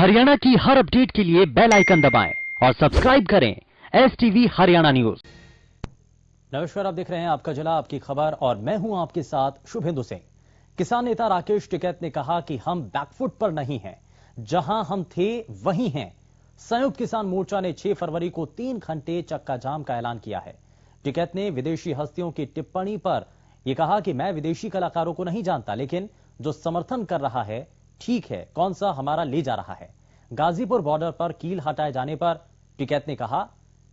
हरियाणा की हर अपडेट के लिए बेल आइकन दबाएं और सब्सक्राइब करें STV हरियाणा न्यूज। नमस्कार, आप देख रहे हैं आपका जिला आपकी खबर और मैं हूं आपके साथ शुभेंदु सिंह। किसान नेता राकेश टिकैत ने कहा कि हम बैकफुट पर नहीं हैं, जहां हम थे वहीं हैं। संयुक्त किसान मोर्चा ने 6 फरवरी को 3 घंटे चक्का जाम का ऐलान किया है। टिकैत ने विदेशी हस्तियों की टिप्पणी पर यह कहा कि मैं विदेशी कलाकारों को नहीं जानता, लेकिन जो समर्थन कर रहा है ठीक है, कौन सा हमारा ले जा रहा है। गाजीपुर बॉर्डर पर कील हटाए जाने पर टिकैत ने कहा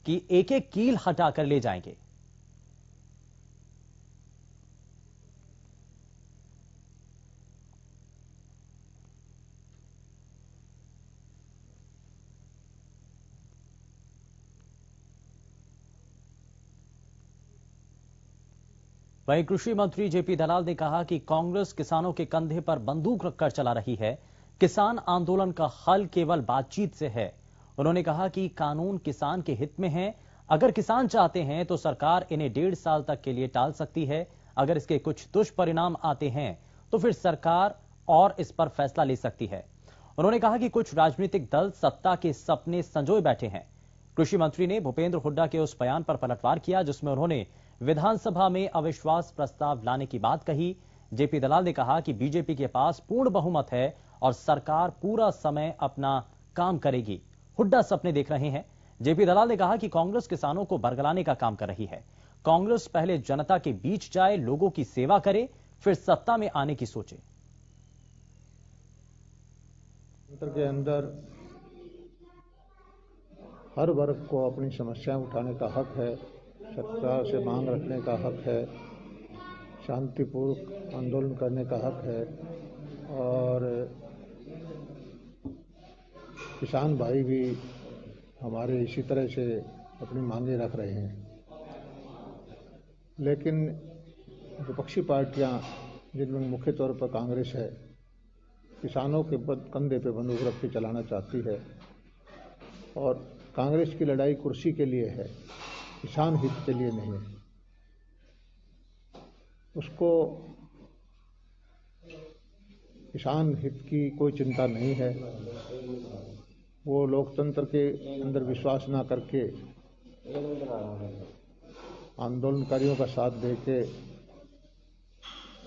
कि एक एक कील हटाकर ले जाएंगे। वहीं कृषि मंत्री जेपी दलाल ने कहा कि कांग्रेस किसानों के कंधे पर बंदूक रखकर चला रही है। किसान आंदोलन का हल केवल बातचीत से है। उन्होंने कहा कि कानून किसान के हित में है। अगर किसान चाहते हैं तो सरकार इन्हें 1.5 साल तक के लिए टाल सकती है। अगर इसके कुछ दुष्परिणाम आते हैं तो फिर सरकार और इस पर फैसला ले सकती है। उन्होंने कहा कि कुछ राजनीतिक दल सत्ता के सपने संजोए बैठे हैं। कृषि मंत्री ने भूपेंद्र हुड्डा के उस बयान पर पलटवार किया जिसमें उन्होंने विधानसभा में अविश्वास प्रस्ताव लाने की बात कही। जेपी दलाल ने कहा कि बीजेपी के पास पूर्ण बहुमत है और सरकार पूरा समय अपना काम करेगी। हुड्डा सपने देख रहे हैं। जेपी दलाल ने कहा कि कांग्रेस किसानों को बरगलाने का काम कर रही है। कांग्रेस पहले जनता के बीच जाए, लोगों की सेवा करे, फिर सत्ता में आने की सोचे। के अंदर हर वर्ग को अपनी समस्याएं उठाने का हक है, सरकार से मांग रखने का हक है, शांतिपूर्वक आंदोलन करने का हक है और किसान भाई भी हमारे इसी तरह से अपनी मांगे रख रहे हैं। लेकिन विपक्षी पार्टियां, जिनमें मुख्य तौर पर कांग्रेस है, किसानों के कंधे पे बंदूक रख के चलाना चाहती है और कांग्रेस की लड़ाई कुर्सी के लिए है, किसान हित के लिए नहीं है। उसको किसान हित की कोई चिंता नहीं है। वो लोकतंत्र के अंदर विश्वास ना करके आंदोलनकारियों का साथ देके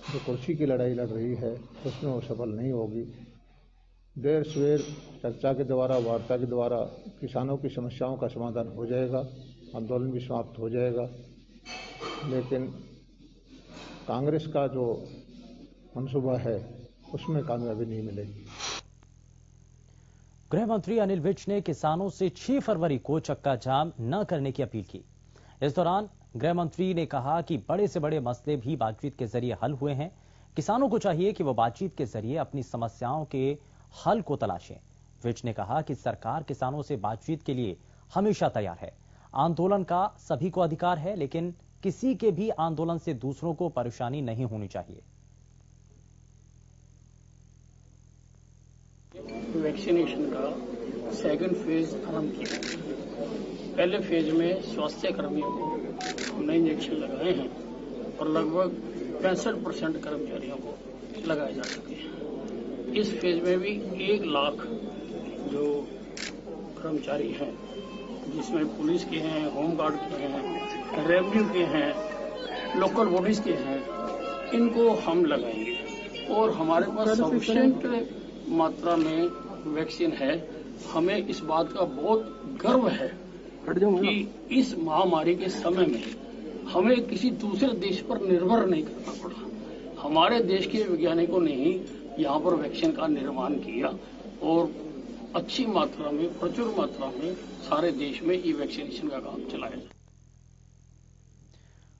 जो कुर्सी की लड़ाई लड़ रही है उसमें वो सफल नहीं होगी। देर सवेर चर्चा के द्वारा, वार्ता के द्वारा किसानों की समस्याओं का समाधान हो जाएगा, आंदोलन भी समाप्त हो जाएगा। लेकिन कांग्रेस का जो मंसूबा है उसमें कामयाबी नहीं मिलेगी। गृह मंत्री अनिल विज ने किसानों से 6 फरवरी को चक्का जाम न करने की अपील की। इस दौरान गृह मंत्री ने कहा कि बड़े से बड़े मसले भी बातचीत के जरिए हल हुए हैं। किसानों को चाहिए कि वो बातचीत के जरिए अपनी समस्याओं के हल को तलाशें। विज ने कहा कि सरकार किसानों से बातचीत के लिए हमेशा तैयार है। आंदोलन का सभी को अधिकार है, लेकिन किसी के भी आंदोलन से दूसरों को परेशानी नहीं होनी चाहिए। वैक्सीनेशन का सेकंड फेज आरंभ किया। पहले फेज में स्वास्थ्य कर्मियों को हमने इंजेक्शन लगाए हैं और लगभग 65% कर्मचारियों को लगाए जा चुके हैं। इस फेज में भी 1 लाख जो कर्मचारी हैं, जिसमें पुलिस के हैं, होमगार्ड के हैं, रेवेन्यू के हैं, लोकल बॉडीज के हैं, इनको हम लगाएंगे और हमारे पास सफिशिएंट मात्रा में वैक्सीन है। हमें इस बात का बहुत गर्व है कि इस महामारी के समय में हमें किसी दूसरे देश पर निर्भर नहीं करना पड़ा। हमारे देश के वैज्ञानिकों ने ही यहाँ पर वैक्सीन का निर्माण किया और अच्छी मात्रा में, प्रचुर मात्रा में सारे देश में ये वैक्सीनेशन का काम चलाया।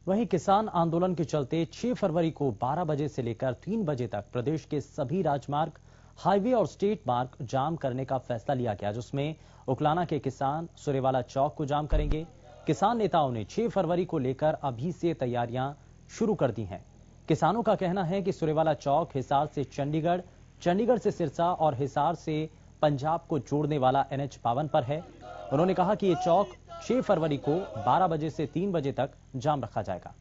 वहीं किसान आंदोलन के चलते 6 फरवरी को 12 बजे से लेकर 3 बजे तक प्रदेश के सभी राजमार्ग, हाईवे और स्टेट मार्ग जाम करने का फैसला लिया गया, जिसमें उकलाना के किसान सुरेवाला चौक को जाम करेंगे। किसान नेताओं ने 6 फरवरी को लेकर अभी से तैयारियां शुरू कर दी हैं। किसानों का कहना है कि सुरेवाला चौक हिसार से चंडीगढ़, चंडीगढ़ से सिरसा और हिसार से पंजाब को जोड़ने वाला NH-52 पर है। उन्होंने कहा कि ये चौक 6 फरवरी को 12 बजे से 3 बजे तक जाम रखा जाएगा।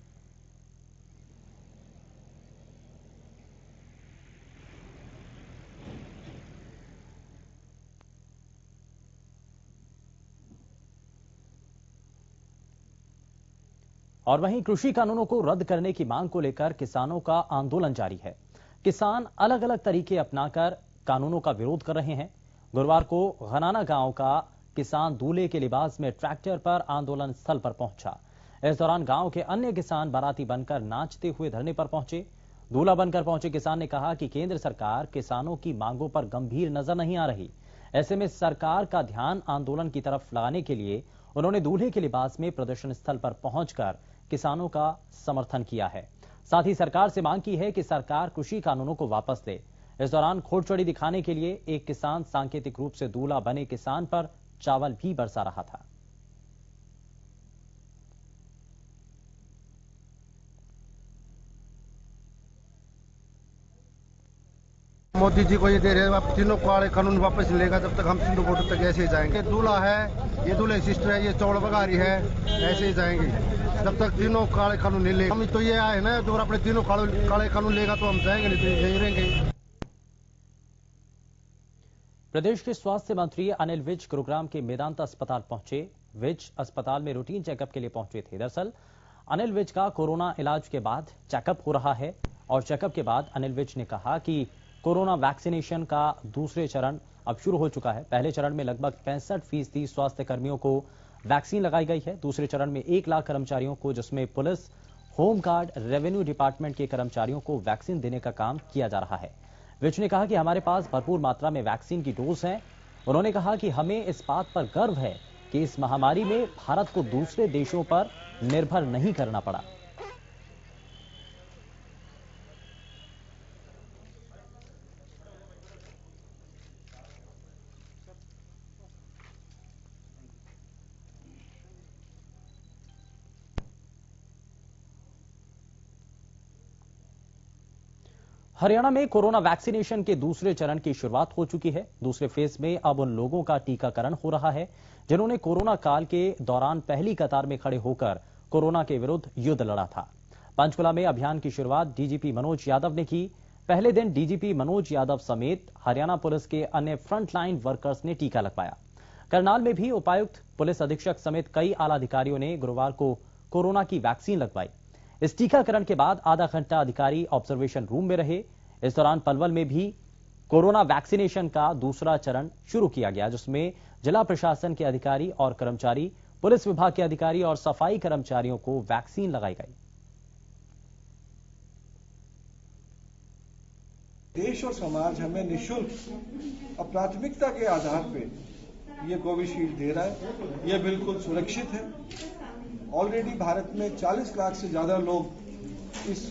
और वहीं कृषि कानूनों को रद्द करने की मांग को लेकर किसानों का आंदोलन जारी है। किसान अलग अलग तरीके अपनाकर कानूनों का विरोध कर रहे हैं। गुरुवार को गनाना गांव का किसान दूल्हे के लिबास में ट्रैक्टर पर आंदोलन स्थल पर पहुंचा। इस दौरान गांव के अन्य किसान बाराती बनकर नाचते हुए धरने पर पहुंचे। दूल्हा बनकर पहुंचे किसान ने कहा कि केंद्र सरकार किसानों की मांगों पर गंभीर नजर नहीं आ रही। ऐसे में सरकार का ध्यान आंदोलन की तरफ लगाने के लिए उन्होंने दूल्हे के लिबास में प्रदर्शन स्थल पर पहुंचकर किसानों का समर्थन किया है। साथ ही सरकार से मांग की है कि सरकार कृषि कानूनों को वापस ले। इस दौरान घोड़चढ़ी दिखाने के लिए एक किसान सांकेतिक रूप से दूल्हा बने किसान पर चावल भी बरसा रहा था। मोदी जी को ये दे रहे हैं, आप तीनों काले कानून वापस लेगा जब तक हम तीनों वोटों तक ऐसे ही जाएंगे। दूल्हा है, ये दूल्हे सिस्टर है, ये चौड़ बघारी है, ऐसे ही जाएंगे जब तक तीनों काले कानून नहीं लेगा। हम तो ये आए ना, जो अपने तीनों काले कानून लेगा तो हम जाएंगे, नहीं तो यहीं रहेंगे। प्रदेश के स्वास्थ्य मंत्री अनिल विज गुरुग्राम के मेदांता अस्पताल पहुंचे। विज अस्पताल में रूटीन चेकअप के लिए पहुंचे थे। दरअसल अनिल विज का कोरोना इलाज के बाद चेकअप हो रहा है और चेकअप के बाद अनिल विज ने कहा कि कोरोना वैक्सीनेशन का दूसरे चरण अब शुरू हो चुका है। पहले चरण में लगभग 65% स्वास्थ्य कर्मियों को वैक्सीन लगाई गई है। दूसरे चरण में 1 लाख कर्मचारियों को, जिसमें पुलिस, होमगार्ड, रेवेन्यू डिपार्टमेंट के कर्मचारियों को वैक्सीन देने का काम किया जा रहा है। विज ने कहा कि हमारे पास भरपूर मात्रा में वैक्सीन की डोज है। उन्होंने कहा कि हमें इस बात पर गर्व है कि इस महामारी में भारत को दूसरे देशों पर निर्भर नहीं करना पड़ा। हरियाणा में कोरोना वैक्सीनेशन के दूसरे चरण की शुरुआत हो चुकी है। दूसरे फेज में अब उन लोगों का टीकाकरण हो रहा है जिन्होंने कोरोना काल के दौरान पहली कतार में खड़े होकर कोरोना के विरुद्ध युद्ध लड़ा था। पंचकुला में अभियान की शुरुआत डीजीपी मनोज यादव ने की। पहले दिन डीजीपी मनोज यादव समेत हरियाणा पुलिस के अन्य फ्रंटलाइन वर्कर्स ने टीका लगवाया। करनाल में भी उपायुक्त, पुलिस अधीक्षक समेत कई आला अधिकारियों ने गुरुवार को कोरोना की वैक्सीन लगवाई। इस टीकाकरण के बाद आधा घंटा अधिकारी ऑब्जर्वेशन रूम में रहे। इस दौरान पलवल में भी कोरोना वैक्सीनेशन का दूसरा चरण शुरू किया गया, जिसमें जिला प्रशासन के अधिकारी और कर्मचारी, पुलिस विभाग के अधिकारी और सफाई कर्मचारियों को वैक्सीन लगाई गई। देश और समाज हमें निःशुल्क और प्राथमिकता के आधार पे ये कोविशील्ड दे रहा है। ये बिल्कुल सुरक्षित है। ऑलरेडी भारत में 40 लाख से ज्यादा लोग इस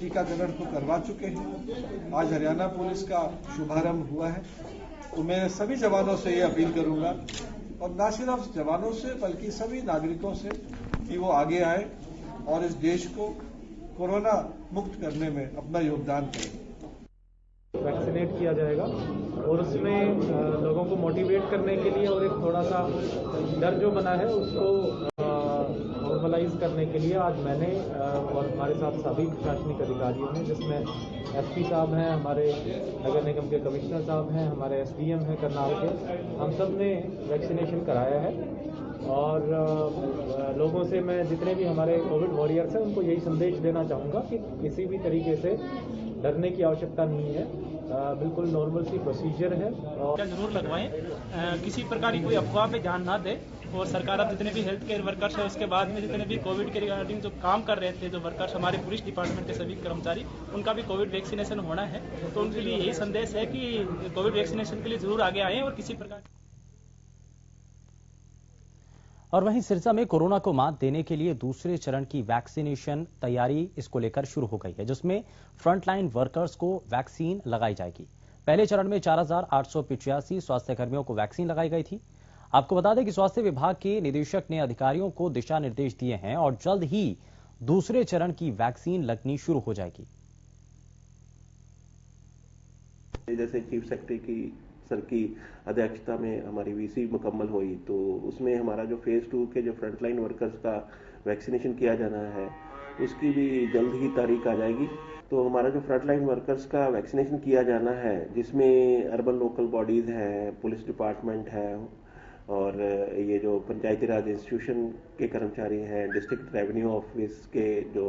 टीकाकरण को करवा चुके हैं। आज हरियाणा पुलिस का शुभारंभ हुआ है। तो मैं सभी जवानों से ये अपील करूंगा, और न सिर्फ जवानों से बल्कि सभी नागरिकों से, कि वो आगे आए और इस देश को कोरोना मुक्त करने में अपना योगदान करें। वैक्सीनेट किया जाएगा और उसमें लोगों को मोटिवेट करने के लिए और एक थोड़ा सा डर जो बना है उसको नॉर्मलाइज करने के लिए आज मैंने और हमारे साथ सभी प्रशासनिक अधिकारियों ने, जिसमें एसपी साहब हैं, हमारे नगर निगम के कमिश्नर साहब हैं, हमारे एसडीएम हैं करनाल के, हम सब ने वैक्सीनेशन कराया है। और लोगों से मैं, जितने भी हमारे कोविड वॉरियर्स हैं, उनको यही संदेश देना चाहूँगा कि किसी भी तरीके से डरने की आवश्यकता नहीं है। बिल्कुल नॉर्मल सी प्रोसीजर है और जरूर लगवाएं। किसी प्रकार की कोई अफवाह पे ध्यान ना दें। और सरकार अब जितने भी हेल्थ केयर वर्कर्स है, उसके बाद में जितने भी कोविड के रिगार्डिंग जो काम कर रहे थे, जो वर्कर्स, हमारे पुलिस डिपार्टमेंट के सभी कर्मचारी, उनका भी कोविड वैक्सीनेशन होना है। तो उनके लिए यही संदेश है कि कोविड वैक्सीनेशन के लिए जरूर आगे आएँ। और किसी प्रकार और वहीं सिरसा में कोरोना को मात देने के लिए दूसरे चरण की वैक्सीनेशन तैयारी इसको लेकर शुरू हो गई है, जिसमें फ्रंटलाइन वर्कर्स को वैक्सीन लगाई जाएगी। पहले चरण में 4,885 स्वास्थ्य कर्मियों को वैक्सीन लगाई गई थी। आपको बता दें कि स्वास्थ्य विभाग के निदेशक ने अधिकारियों को दिशा निर्देश दिए हैं और जल्द ही दूसरे चरण की वैक्सीन लगनी शुरू हो जाएगी। जैसे चीफ सेक्रेटरी सर की अध्यक्षता में हमारी वीसी मुकम्मल हुई, तो उसमें हमारा जो फेज 2 के जो फ्रंटलाइन वर्कर्स का वैक्सीनेशन किया जाना है, उसकी भी जल्द ही तारीख आ जाएगी। तो हमारा जो फ्रंटलाइन वर्कर्स का वैक्सीनेशन किया जाना है, जिसमें अर्बन लोकल बॉडीज हैं, पुलिस डिपार्टमेंट है, और ये जो पंचायती राज इंस्टीट्यूशन के कर्मचारी हैं, डिस्ट्रिक्ट रेवेन्यू ऑफिस के जो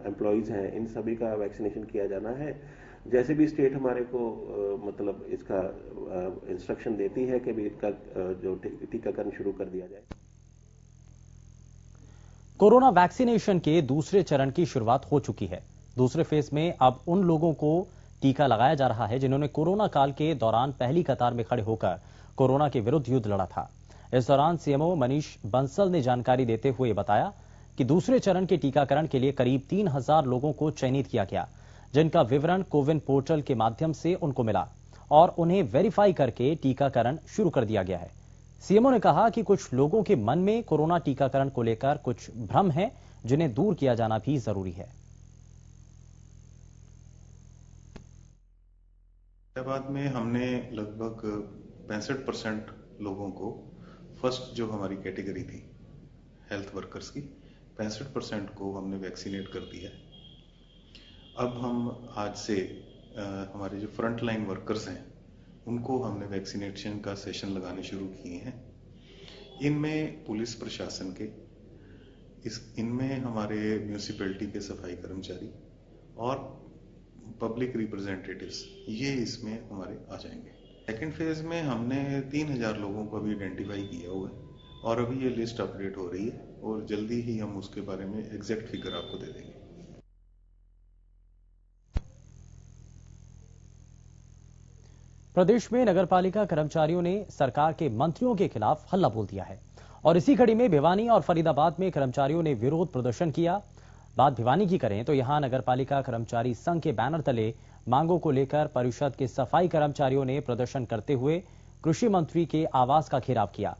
एम्प्लॉयज़ हैं, इन सभी का वैक्सीनेशन किया जाना है। जैसे भी स्टेट हमारे को मतलब इसका इंस्ट्रक्शन देती है कि भी इसका जो टीकाकरण शुरू कर दिया जाए। कोरोना वैक्सीनेशन के दूसरे चरण की शुरुआत हो चुकी है। दूसरे फेज में अब उन लोगों को टीका लगाया जा रहा है जिन्होंने कोरोना काल के दौरान पहली कतार में खड़े होकर कोरोना के विरुद्ध युद्ध लड़ा था। इस दौरान सीएमओ मनीष बंसल ने जानकारी देते हुए बताया कि दूसरे चरण के टीकाकरण के लिए करीब 3000 लोगों को चयनित किया गया, जिनका विवरण कोविन पोर्टल के माध्यम से उनको मिला और उन्हें वेरीफाई करके टीकाकरण शुरू कर दिया गया है। सीएमओ ने कहा कि कुछ लोगों के मन में कोरोना टीकाकरण को लेकर कुछ भ्रम है, जिन्हें दूर किया जाना भी जरूरी है। हैदराबाद में हमने लगभग 65% लोगों को फर्स्ट जो हमारी कैटेगरी थी हेल्थ वर्कर्स की 65% को हमने वैक्सीनेट कर दिया है। अब हम आज से हमारे जो फ्रंट लाइन वर्कर्स हैं उनको हमने वैक्सीनेशन का सेशन लगाने शुरू किए हैं। इनमें पुलिस प्रशासन के, इनमें हमारे म्यूनिसिपैलिटी के सफाई कर्मचारी और पब्लिक रिप्रेजेंटेटिव्स, ये इसमें हमारे आ जाएंगे। सेकेंड फेज में हमने 3000 लोगों को अभी आइडेंटिफाई किया हुआ है और अभी ये लिस्ट अपडेट हो रही है और जल्दी ही हम उसके बारे में एग्जैक्ट फिगर आपको दे देंगे। प्रदेश में नगरपालिका कर्मचारियों ने सरकार के मंत्रियों के खिलाफ हल्ला बोल दिया है और इसी कड़ी में भिवानी और फरीदाबाद में कर्मचारियों ने विरोध प्रदर्शन किया। बात भिवानी की करें तो यहां नगरपालिका कर्मचारी संघ के बैनर तले मांगों को लेकर परिषद के सफाई कर्मचारियों ने प्रदर्शन करते हुए कृषि मंत्री के आवास का घेराव किया।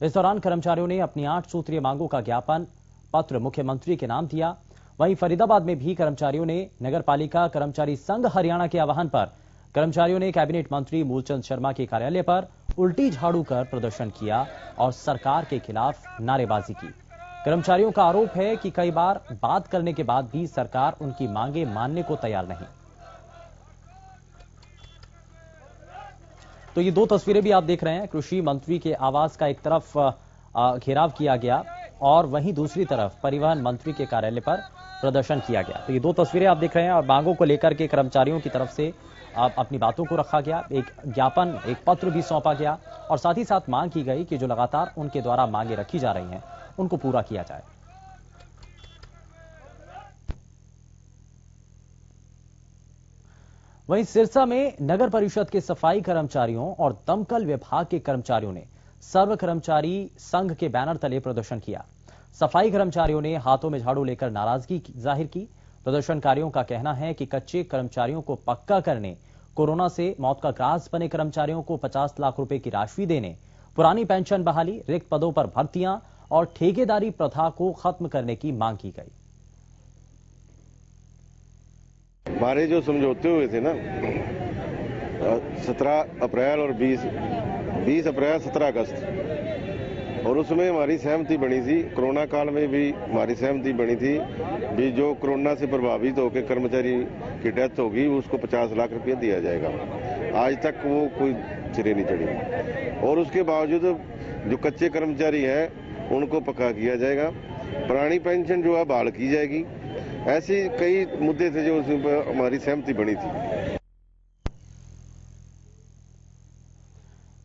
इस दौरान कर्मचारियों ने अपनी 8 सूत्रीय मांगों का ज्ञापन पत्र मुख्यमंत्री के नाम दिया। वहीं फरीदाबाद में भी कर्मचारियों ने नगरपालिका कर्मचारी संघ हरियाणा के आह्वान पर कर्मचारियों ने कैबिनेट मंत्री मूलचंद शर्मा के कार्यालय पर उल्टी झाड़ू कर प्रदर्शन किया और सरकार के खिलाफ नारेबाजी की। कर्मचारियों का आरोप है कि कई बार बात करने के बाद भी सरकार उनकी मांगे मानने को तैयार नहीं। तो ये 2 तस्वीरें भी आप देख रहे हैं। कृषि मंत्री के आवास का एक तरफ घेराव किया गया और वहीं दूसरी तरफ परिवहन मंत्री के कार्यालय पर प्रदर्शन किया गया। तो ये 2 तस्वीरें आप देख रहे हैं और मांगों को लेकर के कर्मचारियों की तरफ से अपनी बातों को रखा गया। एक ज्ञापन, एक पत्र भी सौंपा गया और साथ ही साथ मांग की गई कि जो लगातार उनके द्वारा मांगे रखी जा रही हैं उनको पूरा किया जाए। वहीं सिरसा में नगर परिषद के सफाई कर्मचारियों और दमकल विभाग के कर्मचारियों ने सर्व कर्मचारी संघ के बैनर तले प्रदर्शन किया। सफाई कर्मचारियों ने हाथों में झाड़ू लेकर नाराजगी जाहिर की। प्रदर्शनकारियों का कहना है कि कच्चे कर्मचारियों को पक्का करने, कोरोना से मौत का ग्रास बने कर्मचारियों को 50 लाख रुपए की राशि देने, पुरानी पेंशन बहाली, रिक्त पदों पर भर्तियां और ठेकेदारी प्रथा को खत्म करने की मांग की गई। हमारे जो समझौते हुए थे ना 17 अप्रैल और 20 अप्रैल 17 अगस्त, और उसमें हमारी सहमति बनी थी। कोरोना काल में भी हमारी सहमति बनी थी भी जो कोरोना से प्रभावित होकर कर्मचारी की डेथ होगी उसको 50 लाख रुपया दिया जाएगा। आज तक वो कोई सिरे नहीं चढ़ी और उसके बावजूद जो कच्चे कर्मचारी हैं उनको पक्का किया जाएगा। पुरानी पेंशन जो है बहाल की जाएगी। ऐसे कई मुद्दे थे जो उसमें हमारी सहमति बनी थी।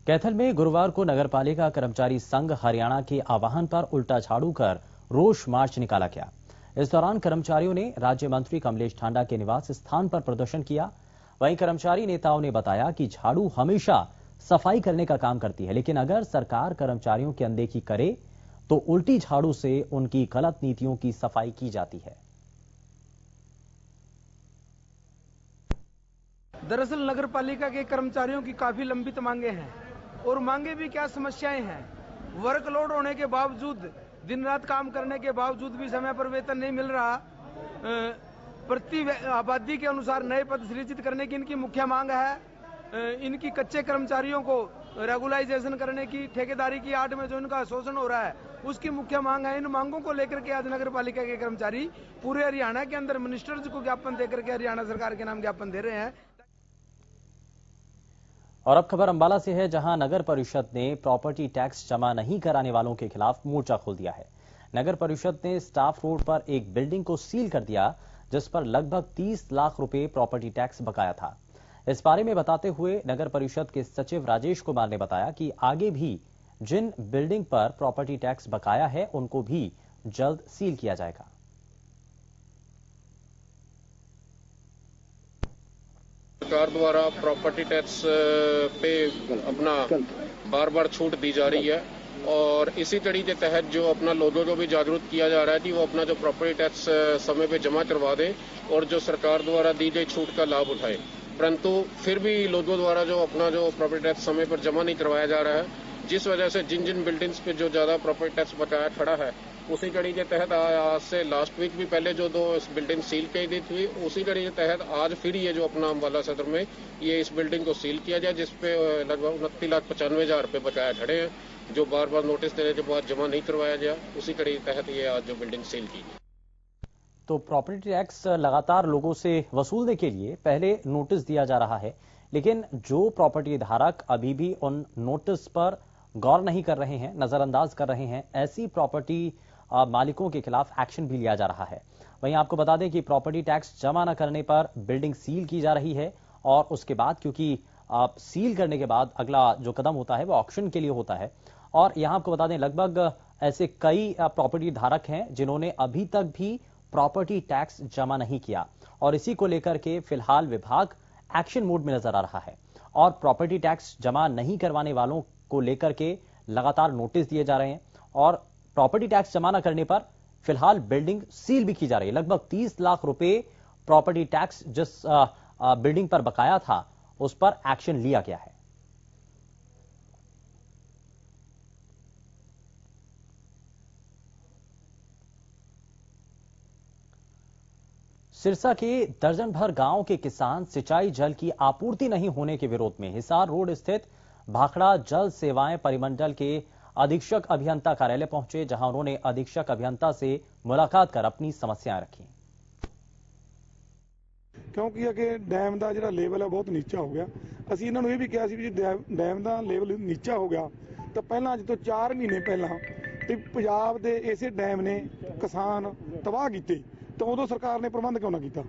कैथल में गुरुवार को नगरपालिका कर्मचारी संघ हरियाणा के आह्वान पर उल्टा झाड़ू कर रोष मार्च निकाला गया। इस दौरान कर्मचारियों ने राज्य मंत्री कमलेश ठांडा के निवास स्थान पर प्रदर्शन किया। वहीं कर्मचारी नेताओं ने बताया कि झाड़ू हमेशा सफाई करने का काम करती है, लेकिन अगर सरकार कर्मचारियों की अनदेखी करे तो उल्टी झाड़ू से उनकी गलत नीतियों की सफाई की जाती है। दरअसल नगरपालिका के कर्मचारियों की काफी लंबित मांगे हैं और मांगे भी क्या समस्याएं हैं। वर्कलोड होने के बावजूद, दिन रात काम करने के बावजूद भी समय पर वेतन नहीं मिल रहा। प्रति आबादी के अनुसार नए पद सृजित करने की इनकी मुख्य मांग है। इनकी कच्चे कर्मचारियों को रेगुलाइजेशन करने की, ठेकेदारी की आड़ में जो इनका शोषण हो रहा है उसकी मुख्य मांग है। इन मांगों को लेकर के आज नगर पालिका के कर्मचारी पूरे हरियाणा के अंदर मिनिस्टर्स को ज्ञापन देकर के हरियाणा सरकार के नाम ज्ञापन दे रहे हैं। और अब खबर अंबाला से है, जहां नगर परिषद ने प्रॉपर्टी टैक्स जमा नहीं कराने वालों के खिलाफ मोर्चा खोल दिया है। नगर परिषद ने स्टाफ रोड पर एक बिल्डिंग को सील कर दिया, जिस पर लगभग 30 लाख रुपए प्रॉपर्टी टैक्स बकाया था। इस बारे में बताते हुए नगर परिषद के सचिव राजेश कुमार ने बताया कि आगे भी जिन बिल्डिंग पर प्रॉपर्टी टैक्स बकाया है, उनको भी जल्द सील किया जाएगा। सरकार द्वारा प्रॉपर्टी टैक्स पे अपना बार बार छूट दी जा रही है और इसी कड़ी के तहत जो अपना लोगों को भी जागरूक किया जा रहा है कि वो अपना जो प्रॉपर्टी टैक्स समय पे जमा करवा दें और जो सरकार द्वारा दी गई छूट का लाभ उठाए। परंतु फिर भी लोगों द्वारा जो अपना जो प्रॉपर्टी टैक्स समय पर जमा नहीं करवाया जा रहा है, जिस वजह से जिन जिन बिल्डिंग्स पे जो ज्यादा प्रॉपर्टी टैक्स बकाया खड़ा है, उसी कड़ी के तहत आज से लास्ट वीक भी पहले जो 2 बिल्डिंग सील की गई थी, उसी कड़ी के तहत आज फिर ये जो अपना अम्बाला सदर में ये इस बिल्डिंग को सील किया गया, जिसपे लगभग 29,95,000 रुपये बकाया खड़े हैं, जो बार बार नोटिस देने के बाद जमा नहीं करवाया गया। उसी कड़ी के तहत ये आज जो बिल्डिंग सील की। तो प्रॉपर्टी टैक्स लगातार लोगों से वसूलने के लिए पहले नोटिस दिया जा रहा है, लेकिन जो प्रॉपर्टी धारक अभी भी उन नोटिस पर गौर नहीं कर रहे हैं, नजरअंदाज कर रहे हैं, ऐसी प्रॉपर्टी मालिकों के खिलाफ एक्शन भी लिया जा रहा है। वहीं आपको बता दें कि प्रॉपर्टी टैक्स जमा न करने पर बिल्डिंग सील की जा रही है और उसके बाद क्योंकि सील करने के बाद अगला जो कदम होता है वो ऑक्शन के लिए होता है। और यहां आपको बता दें लगभग ऐसे कई प्रॉपर्टी धारक हैं जिन्होंने अभी तक भी प्रॉपर्टी टैक्स जमा नहीं किया और इसी को लेकर के फिलहाल विभाग एक्शन मोड में नजर आ रहा है और प्रॉपर्टी टैक्स जमा नहीं करवाने वालों को लेकर के लगातार नोटिस दिए जा रहे हैं और प्रॉपर्टी टैक्स जमा न करने पर फिलहाल बिल्डिंग सील भी की जा रही है। लगभग 30 लाख रुपए प्रॉपर्टी टैक्स जिस बिल्डिंग पर बकाया था उस पर एक्शन लिया गया है। सिरसा के दर्जन भर गांव के किसान सिंचाई जल की आपूर्ति नहीं होने के विरोध में हिसार रोड स्थित भाखड़ा जल सेवाएं परिमंडल के अधीक्षक अभियंता कार्यालय पहुंचे, जहां उन्होंने अधीक्षक अभियंता से मुलाकात कर अपनी समस्याएं रखी। क्योंकि अगे डैम का जो लेवल है बहुत नीचा हो गया, ਅਸੀਂ ਇਹਨਾਂ ਨੂੰ ਇਹ ਵੀ ਕਿਹਾ ਸੀ ਵੀ ਡੈਮ ਦਾ ਲੈਵਲ ਨੀਚਾ ਹੋ ਗਿਆ ਤਾਂ ਪਹਿਲਾਂ ਅੱਜ ਤੋਂ 4 ਮਹੀਨੇ ਪਹਿਲਾਂ ਤੇ ਪੰਜਾਬ ਦੇ ਇਸੇ ਡੈਮ ਨੇ ਕਿਸਾਨ ਤਬਾਹ ਕੀਤੇ, ਤਾਂ ਉਦੋਂ ਸਰਕਾਰ ਨੇ ਪ੍ਰਬੰਧ ਕਿਉਂ ਨਾ ਕੀਤਾ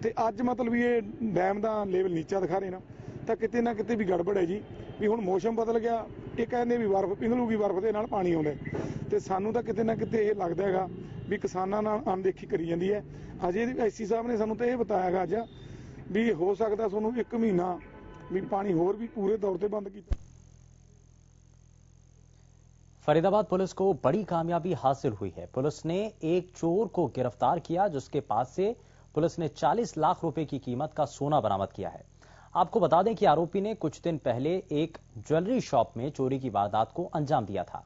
ਤੇ ਅੱਜ ਮਤਲਬ ਵੀ ਇਹ ਡੈਮ ਦਾ ਲੈਵਲ ਨੀਚਾ ਦਿਖਾ ਰਹੇ ਨਾ, ਤਾਂ ਕਿਤੇ ਨਾ ਕਿਤੇ ਵੀ ਗੜਬੜ ਹੈ ਜੀ। ਵੀ ਹੁਣ ਮੌਸਮ ਬਦਲ ਗਿਆ, ਇਹ ਕਹਿੰਦੇ ਵੀ ਬਰਫ਼ ਪਿਘਲੂਗੀ, ਬਰਫ਼ ਦੇ ਨਾਲ ਪਾਣੀ ਆਉਂਦਾ ਤੇ ਸਾਨੂੰ ਤਾਂ ਕਿਤੇ ਨਾ ਕਿਤੇ ਇਹ ਲੱਗਦਾ ਹੈਗਾ ਵੀ ਕਿਸਾਨਾਂ ਨਾਲ ਅਣਦੇਖੀ ਕਰੀ ਜਾਂਦੀ ਹੈ। ਅਜੇ ਐਸਸੀ ਸਾਹਿਬ ਨੇ ਸਾਨੂੰ ਤਾਂ ਇਹ ਬਤਾਇਆਗਾ ਅੱਜ ਵੀ ਹੋ ਸਕਦਾ ਤੁਹਾਨੂੰ 1 ਮਹੀਨਾ ਵੀ ਪਾਣੀ ਹੋਰ भी पूरे तौर पे बंद किया। फरीदाबाद पुलिस को बड़ी कामयाबी हासिल हुई है। पुलिस ने एक चोर को गिरफ्तार किया, जिसके पास से पुलिस ने 40 लाख रुपए की कीमत का सोना बरामद किया है। आपको बता दें कि आरोपी ने कुछ दिन पहले एक ज्वेलरी शॉप में चोरी की वारदात को अंजाम दिया था।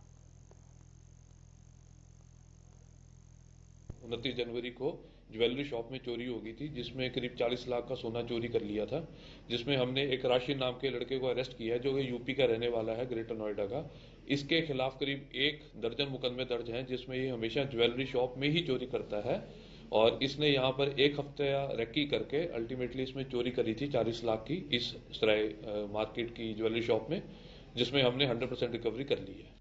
29 जनवरी को ज्वेलरी शॉप में चोरी हो गई थी, जिसमें करीब 40 लाख का सोना चोरी कर लिया था, जिसमें हमने एक राशिद नाम के लड़के को अरेस्ट किया है, जो कि यूपी का रहने वाला है, ग्रेटर नोएडा का। इसके खिलाफ करीब 1 दर्जन मुकदमे दर्ज हैं, जिसमें ये हमेशा ज्वेलरी शॉप में ही चोरी करता है और इसने यहाँ पर 1 हफ्ते रेकी करके अल्टीमेटली इसमें चोरी करी थी 40 लाख की इस सराय मार्केट की ज्वेलरी शॉप में, जिसमें हमने 100% रिकवरी कर ली है।